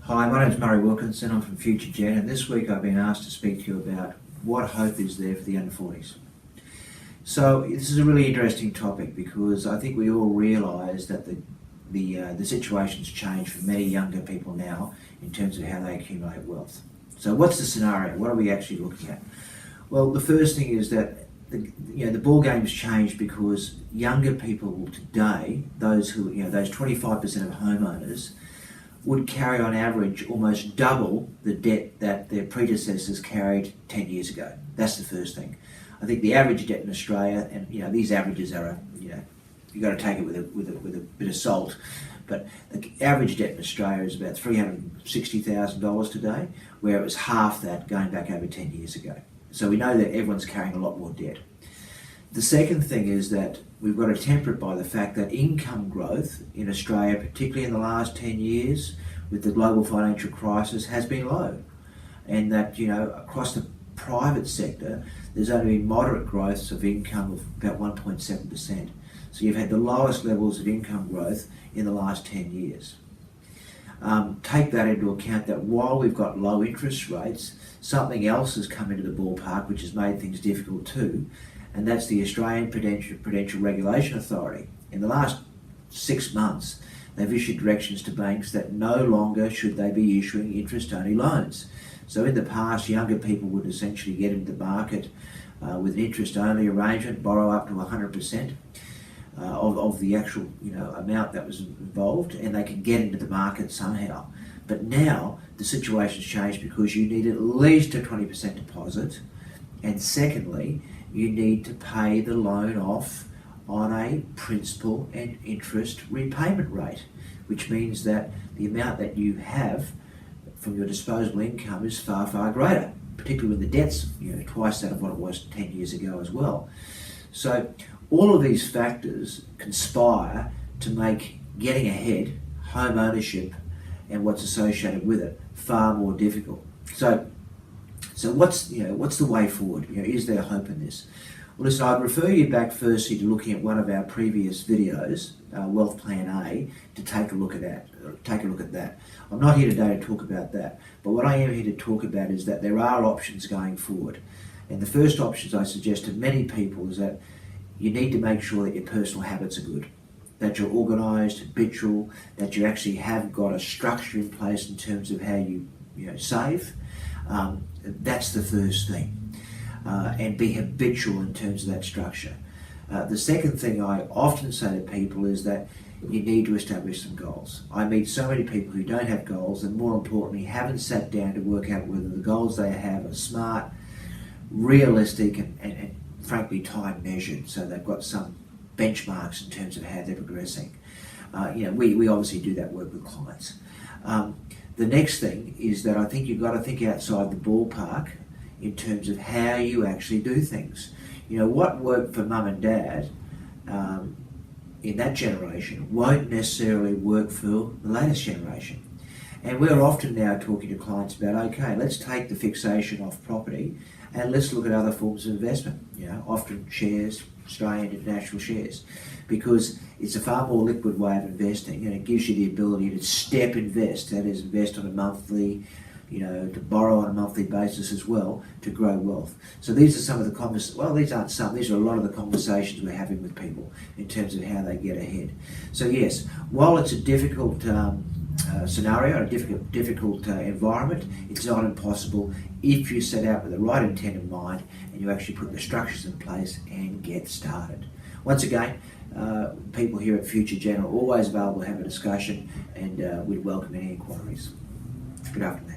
Hi, my name is Murray Wilkinson. I'm from Future Gen, and this week I've been asked to speak to you about what hope is there for the under 40s. So this is a really interesting topic because I think we all realise that the situation's changed for many younger people now in terms of how they accumulate wealth. So what's the scenario? What are we actually looking at? Well, the first thing is that the ball game's changed because younger people today, those 25% of homeowners, would carry on average almost double the debt that their predecessors carried 10 years ago. That's the first thing. I think the average debt in Australia, and these averages are, you've got to take it with a bit of salt, but the average debt in Australia is about $360,000 today, where it was half that going back over 10 years ago. So we know that everyone's carrying a lot more debt. The second thing is that we've got to temper it by the fact that income growth in Australia, particularly in the last 10 years with the global financial crisis, has been low. And that, across the private sector, there's only been moderate growths of income of about 1.7%. So you've had the lowest levels of income growth in the last 10 years. Take that into account that while we've got low interest rates, something else has come into the ballpark which has made things difficult too, and that's the Australian Prudential Regulation Authority. In the last 6 months, they've issued directions to banks that no longer should they be issuing interest-only loans. So in the past, younger people would essentially get into the market with an interest-only arrangement, borrow up to 100% of the actual amount that was involved, and they can get into the market somehow. But now the situation's changed because you need at least a 20% deposit, and secondly, you need to pay the loan off on a principal and interest repayment rate, which means that the amount that you have from your disposable income is far, far greater, particularly when the debt's twice that of what it was 10 years ago as well. So all of these factors conspire to make getting ahead, home ownership, and what's associated with it far more difficult. So what's the way forward? Is there hope in this? Well, listen, I'd refer you back firstly to looking at one of our previous videos, Wealth Plan A, to take a look at that. I'm not here today to talk about that, but what I am here to talk about is that there are options going forward. And the first options I suggest to many people is that you need to make sure that your personal habits are good, that you're organised, habitual, that you actually have got a structure in place in terms of how you save. That's the first thing, and be habitual in terms of that structure. The second thing I often say to people is that you need to establish some goals. I meet so many people who don't have goals, and more importantly haven't sat down to work out whether the goals they have are smart, realistic, and frankly time measured, so they've got some benchmarks in terms of how they're progressing. We obviously do that work with clients. The next thing is that I think you've got to think outside the ballpark in terms of how you actually do things. What worked for mum and dad in that generation won't necessarily work for the latest generation. And we're often now talking to clients about, okay, let's take the fixation off property and let's look at other forms of investment, often shares, Australian international shares, because it's a far more liquid way of investing, and it gives you the ability to step invest, that is, invest on a monthly, to borrow on a monthly basis as well, to grow wealth. So these are some of the these aren't some, these are a lot of the conversations we're having with people in terms of how they get ahead. So yes, while it's a difficult scenario, a difficult environment, it's not impossible if you set out with the right intent in mind and you actually put the structures in place and get started. Once again, people here at Future Gen are always available to have a discussion, and we'd welcome any inquiries. Good afternoon.